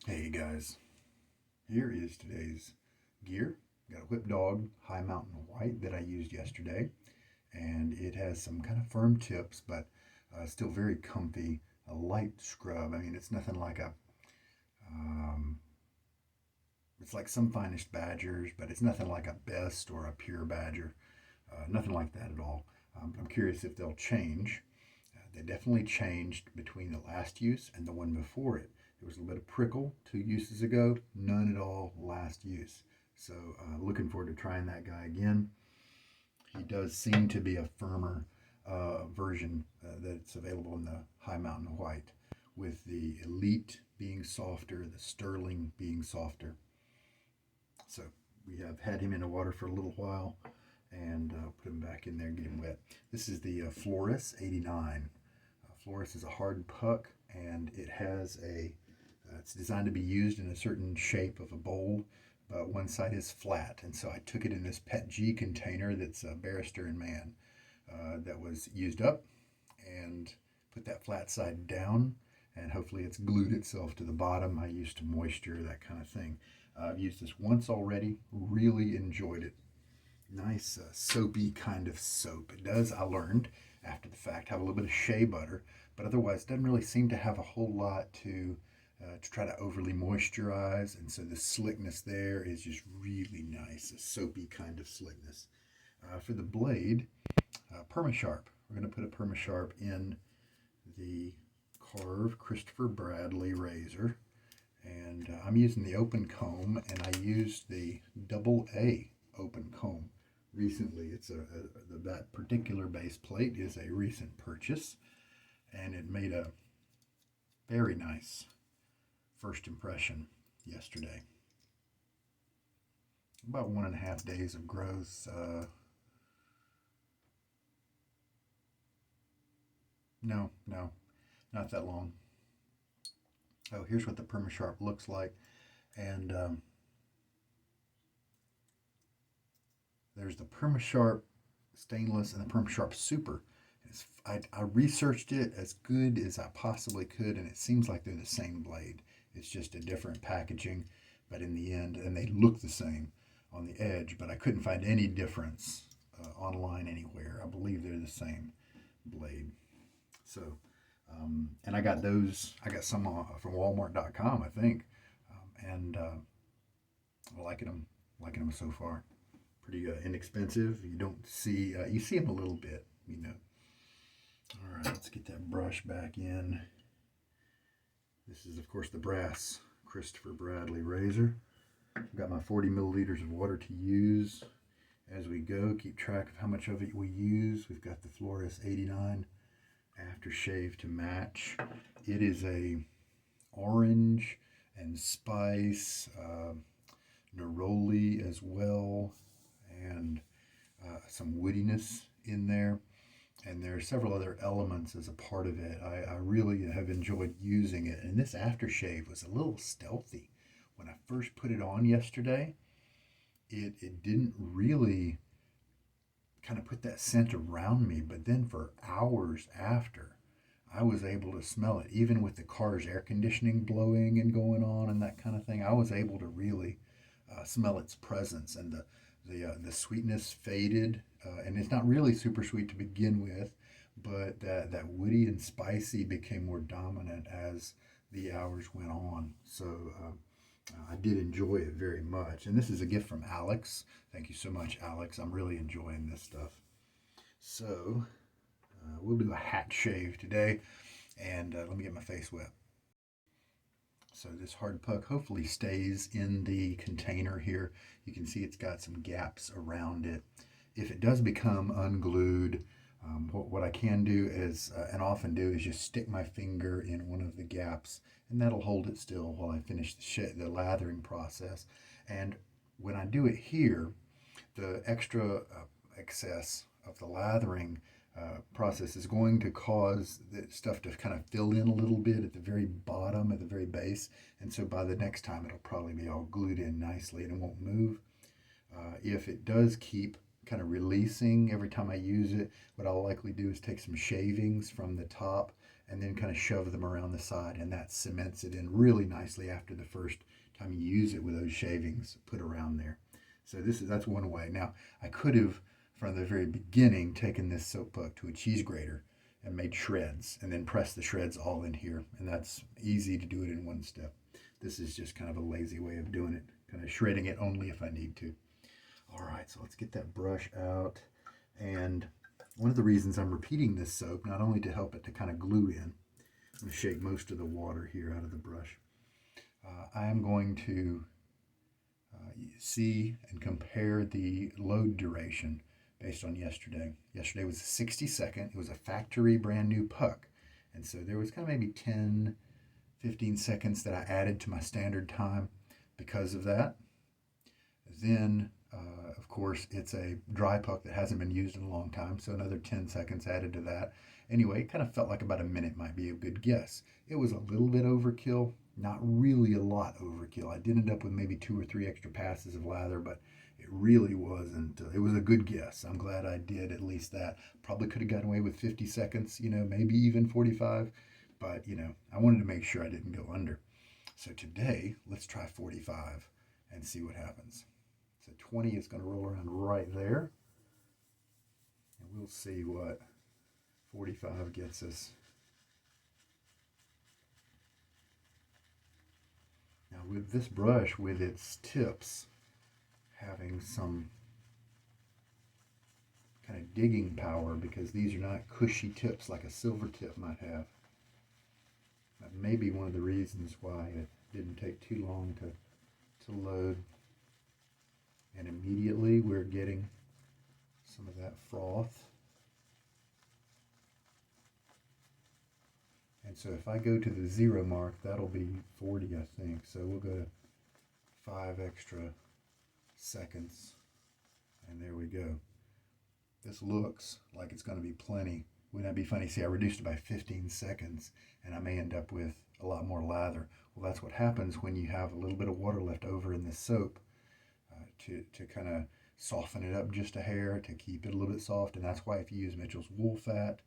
Hey guys, here is today's gear. Got a Whip Dog High Mountain White that I used yesterday, and it has some kind of firm tips, but still very comfy. A light scrub. I mean, it's nothing like um, it's like some Finest Badgers, but it's nothing like a Best or a Pure Badger. Nothing like that at all. I'm curious if they'll change. They definitely changed between the last use and the one before it. There was a little bit of prickle 2 uses ago, none at all last use. So looking forward to trying that guy again. He does seem to be a firmer version that's available in the High Mountain White, with the Elite being softer, the Sterling being softer. So we have had him in the water for a little while and put him back in there and get him wet. This is the Floris 89. Floris is a hard puck, and it has it's designed to be used in a certain shape of a bowl, but one side is flat. And so I took it in this PET G container that's a Barrister and Man that was used up, and put that flat side down, and hopefully it's glued itself to the bottom. I used to moisture, that kind of thing. I've used this once already, really enjoyed it. Nice soapy kind of soap. It does, I learned after the fact, have a little bit of shea butter, but otherwise doesn't really seem to have a whole lot to try to overly moisturize, and so the slickness there is just really nice, a soapy kind of slickness. For the blade, Perma-Sharp. We're going to put a Perma-Sharp in the Karve Christopher Bradley razor, and I'm using the open comb, and I used the AA open comb recently. That particular base plate is a recent purchase, and it made a very nice first impression yesterday. About 1.5 days of growth. No, not that long. Oh, here's what the Perma-Sharp looks like, and there's the Perma-Sharp stainless and the Perma-Sharp Super. I researched it as good as I possibly could, and it seems like they're the same blade. It's just a different packaging, but in the end, and they look the same on the edge, but I couldn't find any difference online anywhere. I believe they're the same blade. So, and I got those. I got some from Walmart.com, I think, and liking them so far. Pretty inexpensive. You see them a little bit. All right, let's get that brush back in. This is, of course, the brass Christopher Bradley razor. I've got my 40 milliliters of water to use as we go. Keep track of how much of it we use. We've got the Floris 89 aftershave to match. It is a orange and spice, neroli as well, and some woodiness in there. And there are several other elements as a part of it. I really have enjoyed using it. And this aftershave was a little stealthy. When I first put it on yesterday, it didn't really kind of put that scent around me. But then for hours after, I was able to smell it. Even with the car's air conditioning blowing and going on and that kind of thing, I was able to really smell its presence. And the sweetness faded, and it's not really super sweet to begin with, but that woody and spicy became more dominant as the hours went on. So I did enjoy it very much. And this is a gift from Alex. Thank you so much, Alex. I'm really enjoying this stuff. So we'll do a hat shave today, and let me get my face wet. So this hard puck hopefully stays in the container here. You can see it's got some gaps around it. If it does become unglued, what I can do is, and often do, is just stick my finger in one of the gaps, and that'll hold it still while I finish the lathering process. And when I do it here, the extra excess of the lathering process is going to cause the stuff to kind of fill in a little bit at the very bottom, at the very base. And so by the next time, it'll probably be all glued in nicely and it won't move. If it does keep kind of releasing every time I use it, what I'll likely do is take some shavings from the top and then kind of shove them around the side, and that cements it in really nicely after the first time you use it with those shavings put around there. So that's one way. Now, I could have, from the very beginning, taken this soap puck to a cheese grater and made shreds, and then press the shreds all in here, and that's easy to do it in one step. This is just kind of a lazy way of doing it, kind of shredding it only if I need to. All right, so let's get that brush out. And one of the reasons I'm repeating this soap, not only to help it to kind of glue in, I'm going to shake most of the water here out of the brush. I am going to see and compare the load duration based on yesterday. Yesterday was a 60-second. It was a factory brand new puck. And so there was kind of maybe 10, 15 seconds that I added to my standard time because of that. Then, of course, it's a dry puck that hasn't been used in a long time, so another 10 seconds added to that. Anyway, it kind of felt like about a minute might be a good guess. It was a little bit overkill, not really a lot overkill. I did end up with maybe 2 or 3 extra passes of lather, but it really wasn't. It was a good guess. I'm glad I did at least that. Probably could have gotten away with 50 seconds, maybe even 45, but, I wanted to make sure I didn't go under. So today, let's try 45 and see what happens. So 20 is going to roll around right there. And we'll see what 45 gets us. Now with this brush, with its tips having some kind of digging power, because these are not cushy tips like a silver tip might have. That may be one of the reasons why it didn't take too long to load. And immediately we're getting some of that froth. And so if I go to the 0 mark, that'll be 40, I think. So we'll go to 5 extra seconds. And there we go. This looks like it's going to be plenty. Wouldn't that be funny? See, I reduced it by 15 seconds, and I may end up with a lot more lather. Well, that's what happens when you have a little bit of water left over in the soap. To kind of soften it up just a hair, to keep it a little bit soft. And that's why if you use Mitchell's Wool Fat,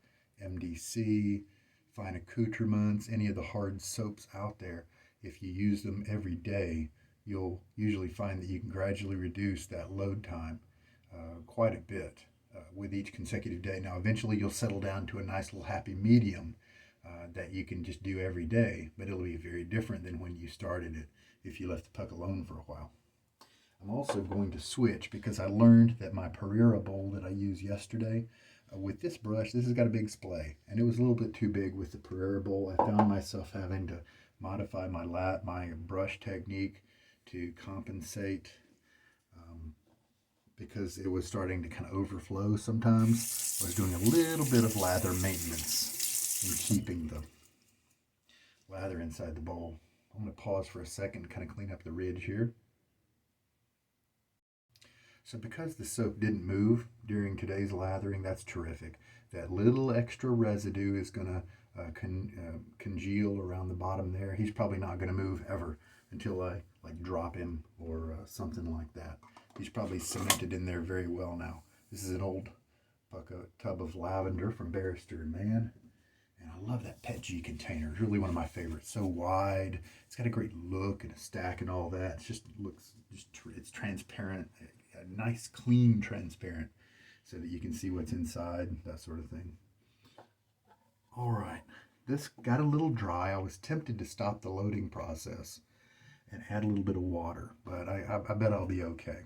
MDC, Fine Accoutrements, any of the hard soaps out there, if you use them every day, you'll usually find that you can gradually reduce that load time quite a bit with each consecutive day. Now, eventually you'll settle down to a nice little happy medium that you can just do every day, but it'll be very different than when you started it if you left the puck alone for a while. I'm also going to switch because I learned that my Pereira bowl that I used yesterday, with this brush, this has got a big splay, and it was a little bit too big with the Pereira bowl. I found myself having to modify my brush technique to compensate because it was starting to kind of overflow sometimes. I was doing a little bit of lather maintenance in keeping the lather inside the bowl. I'm going to pause for a second, kind of clean up the ridge here. So because the soap didn't move during today's lathering, that's terrific. That little extra residue is going to congeal around the bottom there. He's probably not going to move ever until I drop him or something like that. He's probably cemented in there very well now. This is an old tub of lavender from Barrister & Mann. And I love that PETG container. It's really one of my favorites. So wide. It's got a great look and a stack and all that. It's transparent. A nice, clean, transparent, so that you can see what's inside, that sort of thing. All right, this got a little dry. I was tempted to stop the loading process and add a little bit of water, but I bet I'll be okay.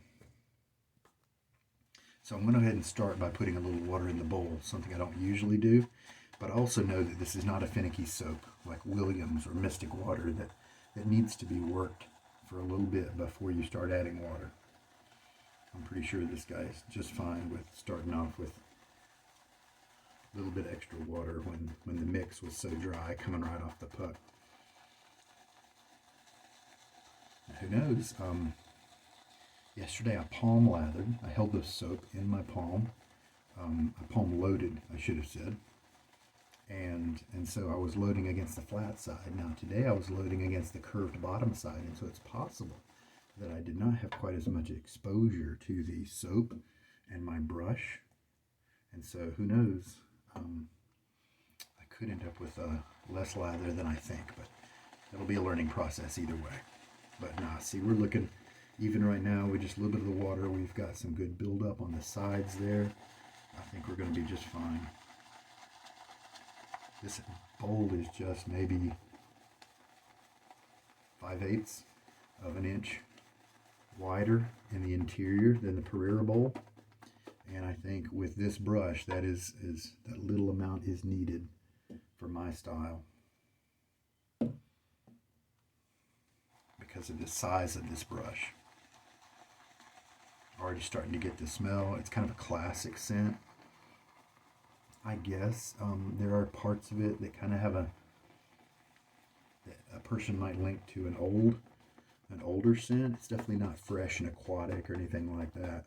So I'm going to go ahead and start by putting a little water in the bowl, something I don't usually do, but I also know that this is not a finicky soap like Williams or Mystic Water that needs to be worked for a little bit before you start adding water. I'm pretty sure this guy is just fine with starting off with a little bit extra water when the mix was so dry coming right off the puck. Now, who knows? Yesterday I palm lathered. I held the soap in my palm. I palm loaded, I should have said. And so I was loading against the flat side. Now today I was loading against the curved bottom side, and so it's possible that I did not have quite as much exposure to the soap and my brush. And so who knows, I could end up with less lather than I think, but it'll be a learning process either way. But nah, see, we're looking, even right now with just a little bit of the water, we've got some good buildup on the sides there. I think we're going to be just fine. This bowl is just maybe 5/8 of an inch wider in the interior than the Pereira bowl. And I think with this brush, that little amount is needed for my style, because of the size of this brush. Already starting to get the smell. It's kind of a classic scent, I guess. There are parts of it that kind of have that a person might link to an older scent. It's definitely not fresh and aquatic or anything like that.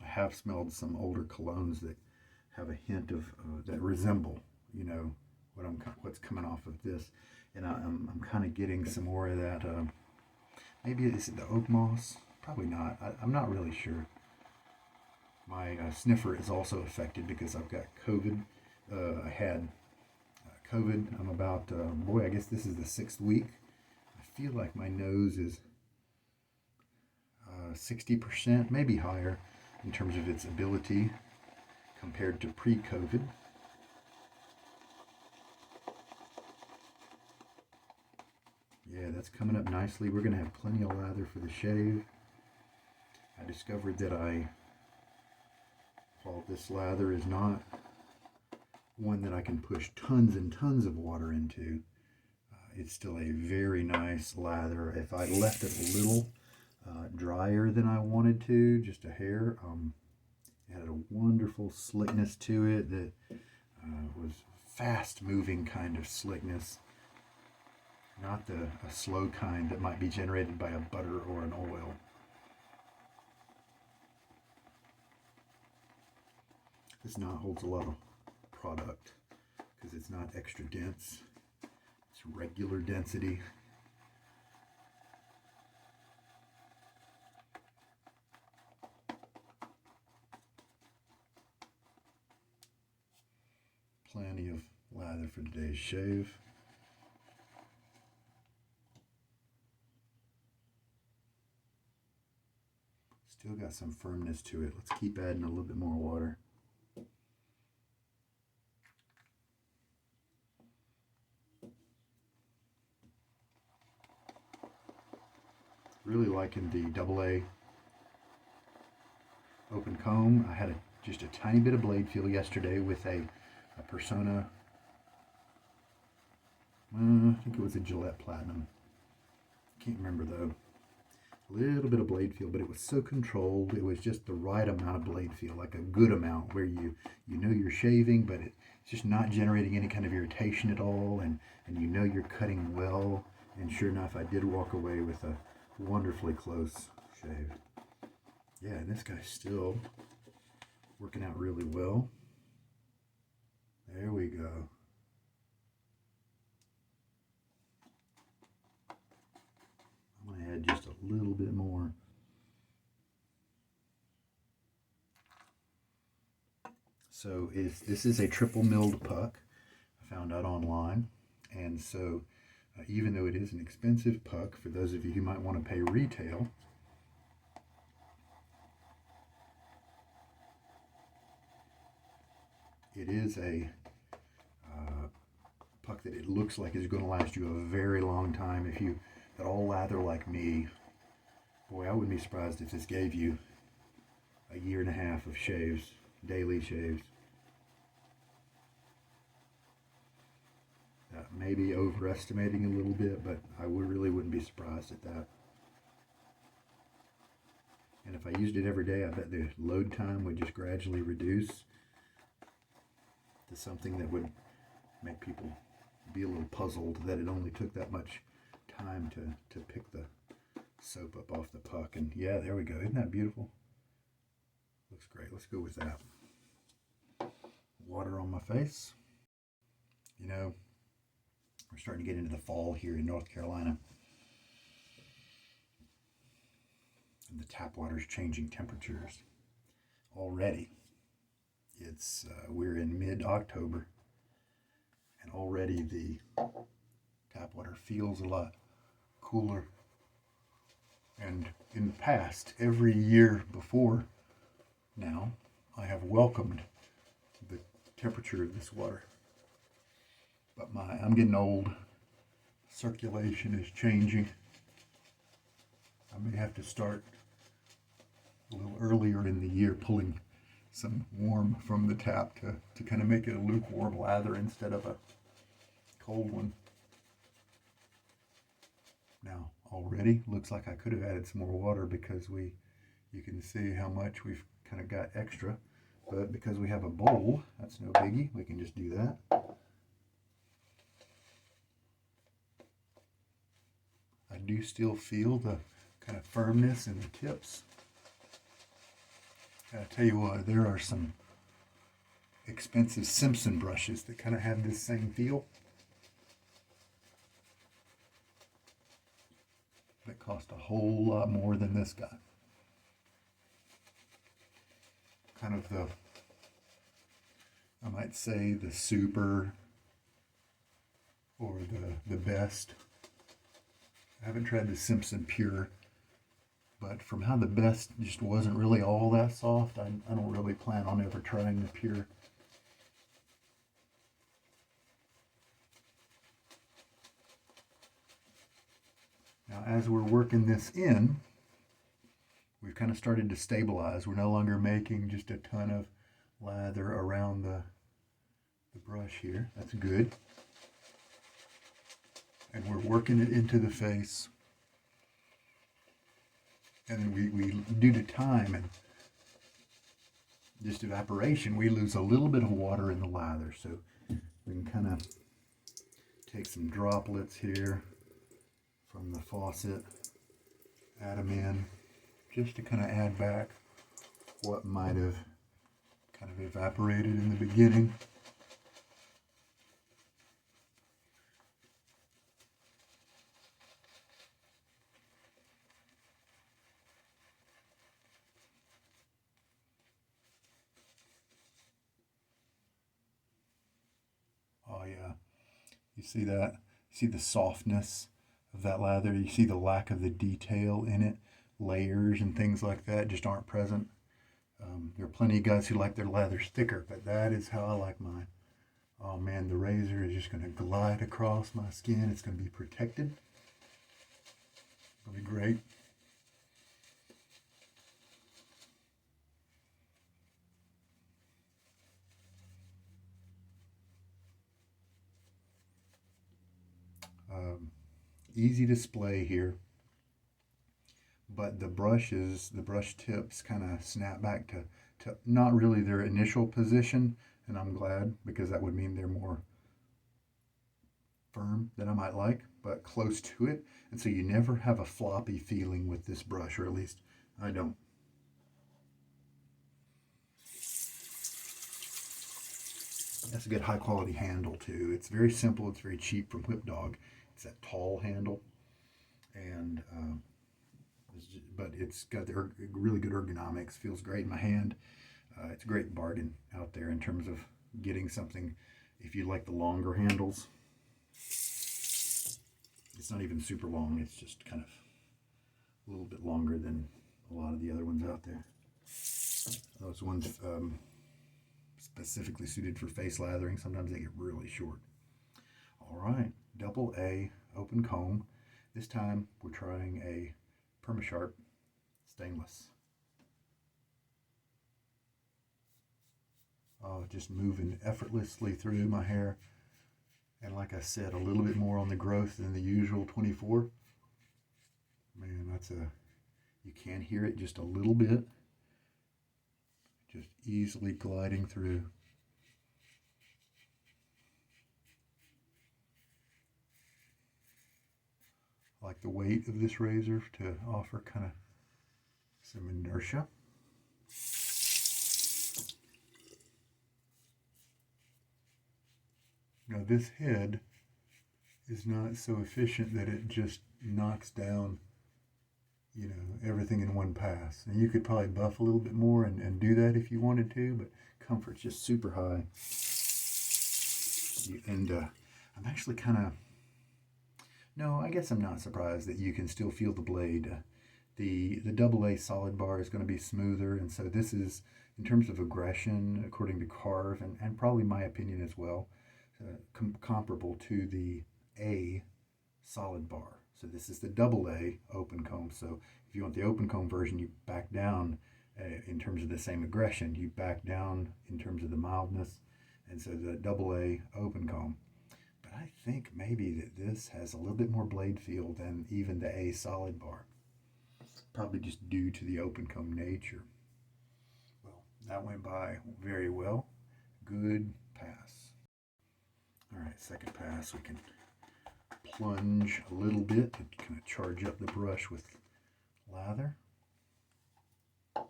I have smelled some older colognes that have a hint of that resemble, what's coming off of this, and I'm kind of getting some more of that. Maybe is it the oak moss? Probably not. I'm not really sure. My sniffer is also affected because I've got COVID. I had COVID. I'm about, I guess this is the 6th week. I feel like my nose is 60%, maybe higher, in terms of its ability compared to pre-COVID. Yeah, that's coming up nicely. We're going to have plenty of lather for the shave. I discovered that while this lather is not one that I can push tons and tons of water into, it's still a very nice lather. If I left it a little drier than I wanted to, just a hair, added a wonderful slickness to it that was fast moving kind of slickness, not a slow kind that might be generated by a butter or an oil. This knot holds a lot of product because it's not extra dense. It's regular density. Plenty of lather for today's shave. Still got some firmness to it. Let's keep adding a little bit more water. Really liking the AA open comb. I had just a tiny bit of blade feel yesterday with a Persona. I think it was a Gillette Platinum. Can't remember though. A little bit of blade feel, but it was so controlled. It was just the right amount of blade feel, like a good amount where you know you're shaving, but it's just not generating any kind of irritation at all, and you know you're cutting well. And sure enough, I did walk away with a wonderfully close shave. Yeah, and this guy's still working out really well. There we go. I'm going to add just a little bit more. So this is a triple milled puck I found out online, and so even though it is an expensive puck, for those of you who might want to pay retail, it is a puck that it looks like is going to last you a very long time. If you at all lather like me, boy, I wouldn't be surprised if this gave you a 1.5 years of shaves, daily shaves. Maybe overestimating a little bit, but I really wouldn't be surprised at that. And if I used it every day, I bet the load time would just gradually reduce to something that would make people be a little puzzled that it only took that much time to pick the soap up off the puck. And yeah, there we go. Isn't that beautiful? Looks great. Let's go with that. Water on my face. You know, we're starting to get into the fall here in North Carolina. And the tap water's changing temperatures already. We're in mid-October, and already the tap water feels a lot cooler. And in the past, every year before now, I have welcomed the temperature of this water. But I'm getting old. Circulation is changing. I may have to start a little earlier in the year pulling some warm from the tap to kind of make it a lukewarm lather instead of a cold one. Now already looks like I could have added some more water because you can see how much we've kind of got extra, but because we have a bowl, that's no biggie. We can just do that. I do still feel the kind of firmness in the tips. I tell you what, there are some expensive Simpson brushes that kind of have this same feel. That cost a whole lot more than this guy. Kind of I might say the super or the best. I haven't tried the Simpson Pure, but from how the best just wasn't really all that soft, I don't really plan on ever trying the Pure. Now, as we're working this in, we've kind of started to stabilize. We're no longer making just a ton of lather around the brush here. That's good. And we're working it into the face. And we due to time and just evaporation, we lose a little bit of water in the lather. So we can kind of take some droplets here from the faucet, add them in, just to kind of add back what might have kind of evaporated in the beginning. Oh yeah, you see that? You see the softness of that lather? You see the lack of the detail in it? Layers and things like that just aren't present. There are plenty of guys who like their lathers thicker, but that is how I like mine. Oh man, the razor is just going to glide across my skin. It's going to be protected. It'll be great. Easy display here, but the brush tips kind of snap back to not really their initial position, and I'm glad, because that would mean they're more firm than I might like, but close to it, and so you never have a floppy feeling with this brush, or at least I don't. That's a good high quality handle too. It's very simple, it's very cheap from Whip Dog. It's that tall handle, and but it's got the really good ergonomics. Feels great in my hand. It's a great bargain out there in terms of getting something. If you like the longer handles, it's not even super long. It's just kind of a little bit longer than a lot of the other ones out there. Those ones specifically suited for face lathering, sometimes they get really short. All right, AA open comb. This time we're trying a Perma-Sharp stainless. Oh, just moving effortlessly through my hair. And like I said, a little bit more on the growth than the usual 24. Man, you can hear it just a little bit. Just easily gliding through. I like the weight of this razor to offer kind of some inertia. Now this head is not so efficient that it just knocks down, everything in one pass. And you could probably buff a little bit more and do that if you wanted to, but comfort's just super high. And I'm actually kind of, no, I guess I'm not surprised that you can still feel the blade. The AA solid bar is going to be smoother, and so this is, in terms of aggression, according to Karve, and probably my opinion as well, comparable to the A solid bar. So this is the AA open comb. So if you want the open comb version, you back down in terms of the same aggression. You back down in terms of the mildness, and so the AA open comb. But I think maybe that this has a little bit more blade feel than even the A solid bar. Probably just due to the open comb nature. Well, that went by very well. Good pass. All right, second pass, we can plunge a little bit to kind of charge up the brush with lather. Oh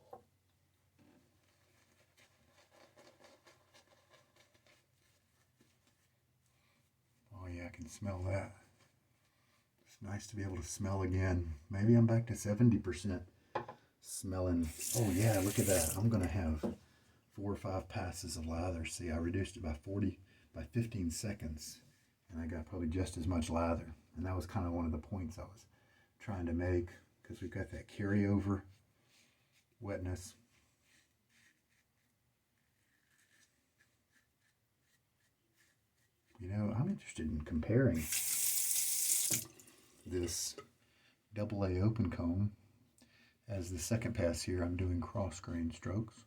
yeah, I can smell that. It's nice to be able to smell again. Maybe I'm back to 70% smelling. Oh yeah, look at that. I'm gonna have 4 or 5 passes of lather. See, I reduced it by 15 seconds, and I got probably just as much lather. And that was kind of one of the points I was trying to make, because we've got that carryover wetness. I'm interested in comparing this AA open comb as the second pass here. I'm doing cross grain strokes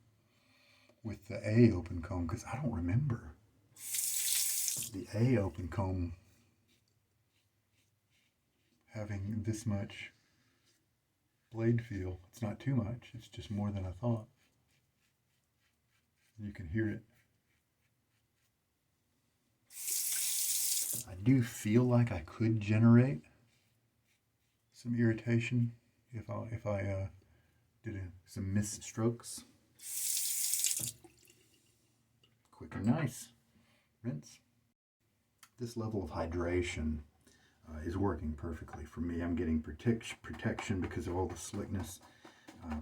with the A open comb, because I don't remember the A open comb having this much blade feel. It's not too much, it's just more than I thought. You can hear it. I do feel like I could generate some irritation if I did some missed strokes. Quick and nice. Rinse. This level of hydration is working perfectly for me. I'm getting protection because of all the slickness,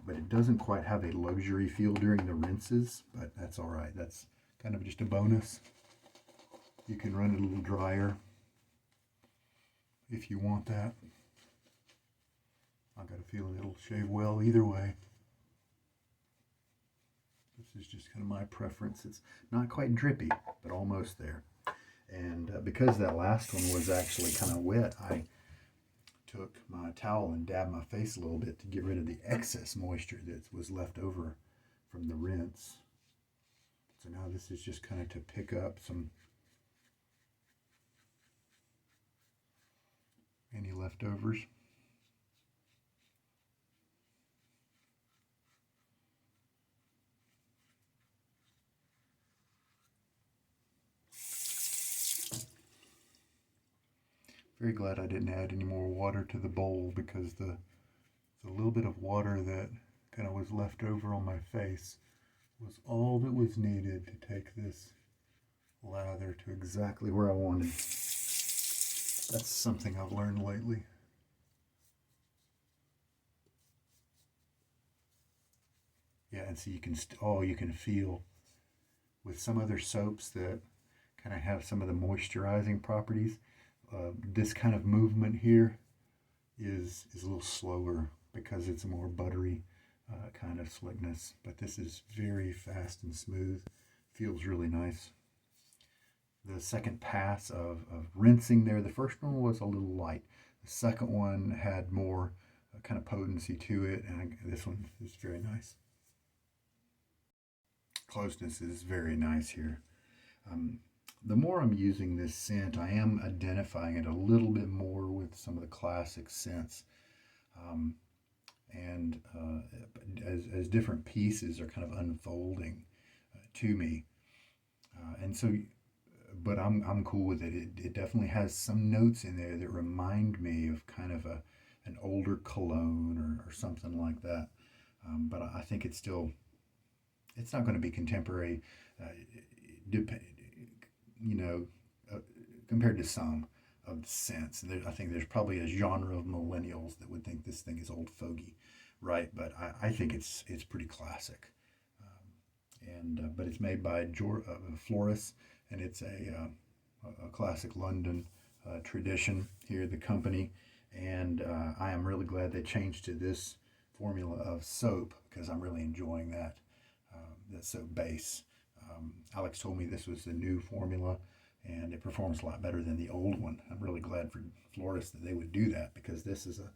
but it doesn't quite have a luxury feel during the rinses, but that's all right. That's kind of just a bonus. You can run it a little drier if you want that. I got a feeling it'll shave well either way. This is just kind of my preference. It's not quite drippy, but almost there. And because that last one was actually kind of wet, I took my towel and dabbed my face a little bit to get rid of the excess moisture that was left over from the rinse. So now this is just kind of to pick up any leftovers. Very glad I didn't add any more water to the bowl, because the little bit of water that kind of was left over on my face was all that was needed to take this lather to exactly where I wanted. That's something I've learned lately. Yeah, and so you can feel with some other soaps that kind of have some of the moisturizing properties. This kind of movement here is a little slower because it's a more buttery kind of slickness, but this is very fast and smooth. Feels really nice. The second pass of rinsing there, the first one was a little light. The second one had more kind of potency to it, and this one is very nice. Closeness is very nice here. The more I'm using this scent, I am identifying it a little bit more with some of the classic scents. And as different pieces are kind of unfolding to me. And so, but I'm cool with it. It definitely has some notes in there that remind me of kind of an older cologne or something like that. But I think it's not going to be contemporary, compared to some of the scents. And I think there's probably a genre of millennials that would think this thing is old fogey, right? But I think it's pretty classic. But it's made by Floris, and it's a classic London tradition here at the company. And I am really glad they changed to this formula of soap because I'm really enjoying that soap base. Alex told me this was the new formula and it performs a lot better than the old one. I'm really glad for Floris that they would do that because this is an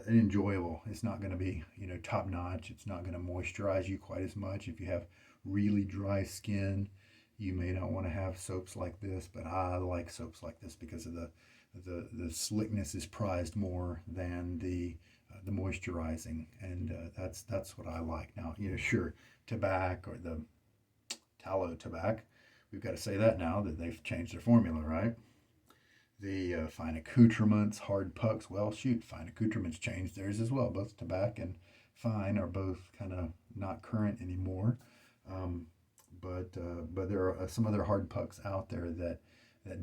enjoyable. It's not going to be top notch. It's not going to moisturize you quite as much. If you have really dry skin, you may not want to have soaps like this, but I like soaps like this because of the slickness is prized more than the moisturizing, and that's what I like. Now, sure, tobacco or the tallow tobacco, we've got to say that now that they've changed their formula, right? The fine accoutrements, hard pucks, well, shoot, fine accoutrements changed theirs as well. Both tobacco and fine are both kind of not current anymore. But there are some other hard pucks out there that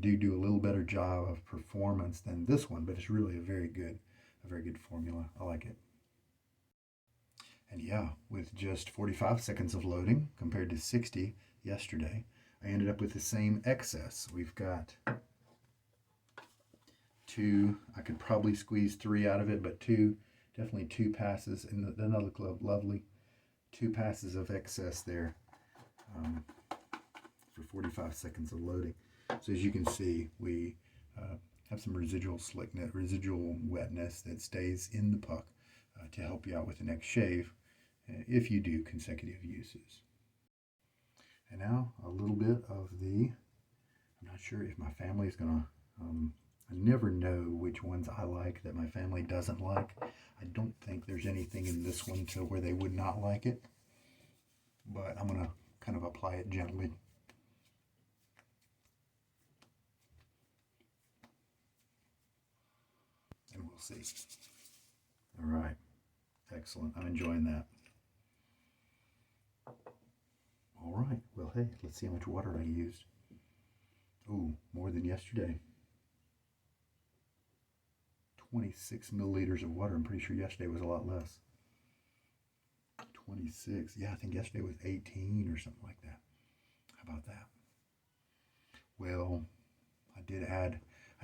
do a little better job of performance than this one, but it's really a very good formula. I like it. And yeah, with just 45 seconds of loading compared to 60 yesterday, I ended up with the same excess. We've got two, I could probably squeeze 3 out of it, but definitely 2 passes, and another glove, lovely. 2 passes of excess there for 45 seconds of loading. So as you can see, we have some residual slickness, residual wetness that stays in the puck to help you out with the next shave if you do consecutive uses. And now a little bit of I'm not sure if my family is going to, I never know which ones I like that my family doesn't like. I don't think there's anything in this one to where they would not like it, but I'm going to kind of apply it gently. And we'll see. All right. Excellent. I'm enjoying that. All right. Well, hey, let's see how much water I used. Oh, more than yesterday. 26 milliliters of water. I'm pretty sure yesterday was a lot less. 26. Yeah, I think yesterday was 18 or something like that. How about that? Well, I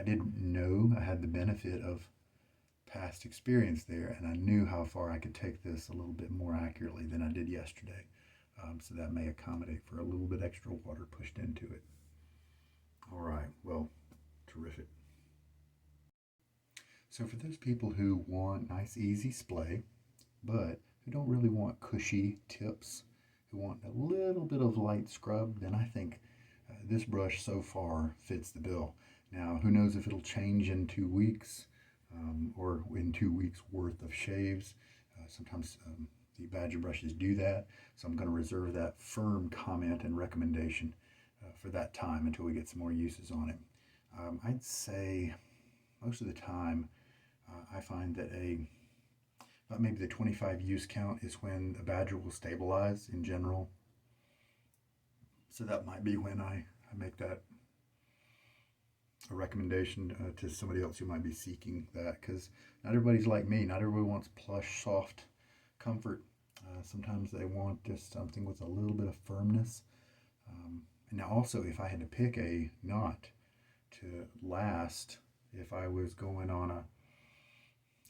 didn't know I had the benefit of past experience there, and I knew how far I could take this a little bit more accurately than I did yesterday. So that may accommodate for a little bit extra water pushed into it. All right, well, terrific. So for those people who want nice, easy splay, but who don't really want cushy tips, who want a little bit of light scrub, then I think this brush so far fits the bill. Now, who knows if it'll change in 2 weeks or in 2 weeks worth of shaves. Sometimes the Badger brushes do that, so I'm going to reserve that firm comment and recommendation for that time until we get some more uses on it. I'd say most of the time I find that about maybe the 25 use count is when a Badger will stabilize in general. So that might be when I make that a recommendation to somebody else who might be seeking that, because not everybody's like me. Not everybody wants plush, soft comfort. Sometimes they want just something with a little bit of firmness. And now also, if I had to pick a knot to last, if I was going on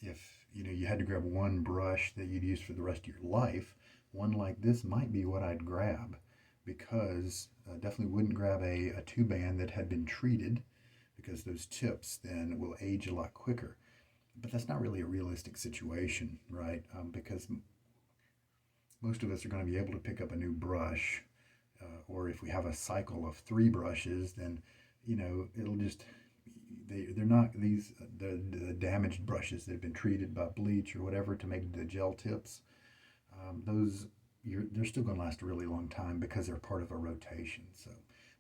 if you had to grab one brush that you'd use for the rest of your life, one like this might be what I'd grab, because definitely wouldn't grab a 2-band that had been treated, because those tips then will age a lot quicker. But that's not really a realistic situation, right? Because most of us are going to be able to pick up a new brush, or if we have a cycle of 3 brushes, then it'll just they're not the damaged brushes that have been treated by bleach or whatever to make the gel tips. They're still going to last a really long time because they're part of a rotation. So,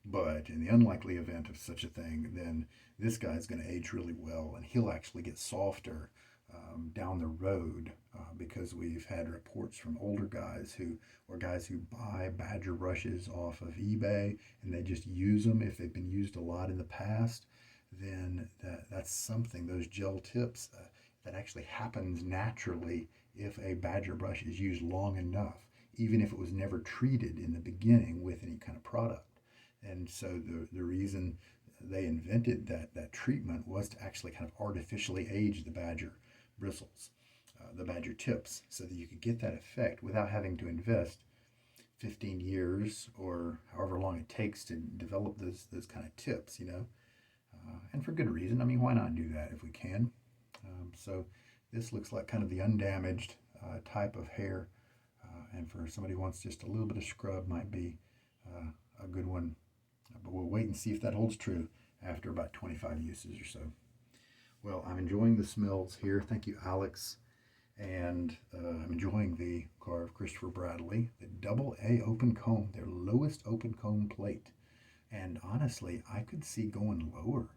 but in the unlikely event of such a thing, then this guy's going to age really well, and he'll actually get softer down the road because we've had reports from older guys who buy Badger brushes off of eBay and they just use them if they've been used a lot in the past. Then that's something, those gel tips, that actually happens naturally if a badger brush is used long enough, even if it was never treated in the beginning with any kind of product. And so the reason they invented that treatment was to actually kind of artificially age the badger bristles, the badger tips, so that you could get that effect without having to invest 15 years or however long it takes to develop those kind of tips, and for good reason. I mean, why not do that if we can? So this looks like kind of the undamaged type of hair, and for somebody who wants just a little bit of scrub might be a good one. But we'll wait and see if that holds true after about 25 uses or so. Well, I'm enjoying the smells here. Thank you, Alex. And I'm enjoying the Karve Christopher Bradley, the AA open comb, their lowest open comb plate. And honestly, I could see going lower.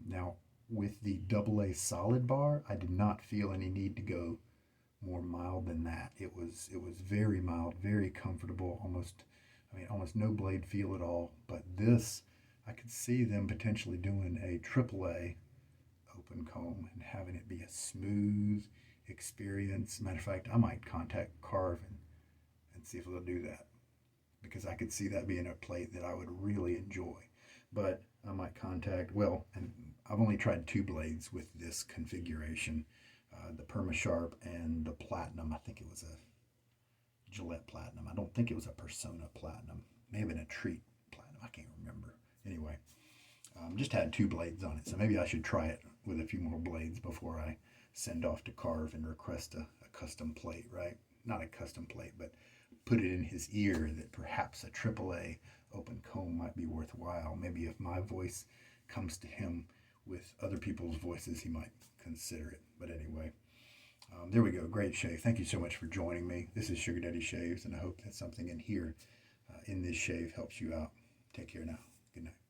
Now, with the AA solid bar, I did not feel any need to go more mild than that. It was very mild, very comfortable, almost no blade feel at all. But this, I could see them potentially doing a AAA open comb and having it be a smooth experience. Matter of fact, I might contact Karve and see if they'll do that, because I could see that being a plate that I would really enjoy. But I might contact, and I've only tried 2 blades with this configuration, the Perma-Sharp and the Platinum. I think it was a Gillette Platinum. I don't think it was a Persona Platinum. May have been a Treat Platinum. I can't remember. Anyway, just had 2 blades on it, so maybe I should try it with a few more blades before I send off to Karve and request a custom plate, right? Not a custom plate, but put it in his ear that perhaps a AAA open comb might be worthwhile. Maybe if my voice comes to him with other people's voices, he might consider it. But anyway, there we go. Great shave. Thank you so much for joining me. This is Sugar Daddy Shaves, and I hope that something in here, in this shave, helps you out. Take care now. Good night.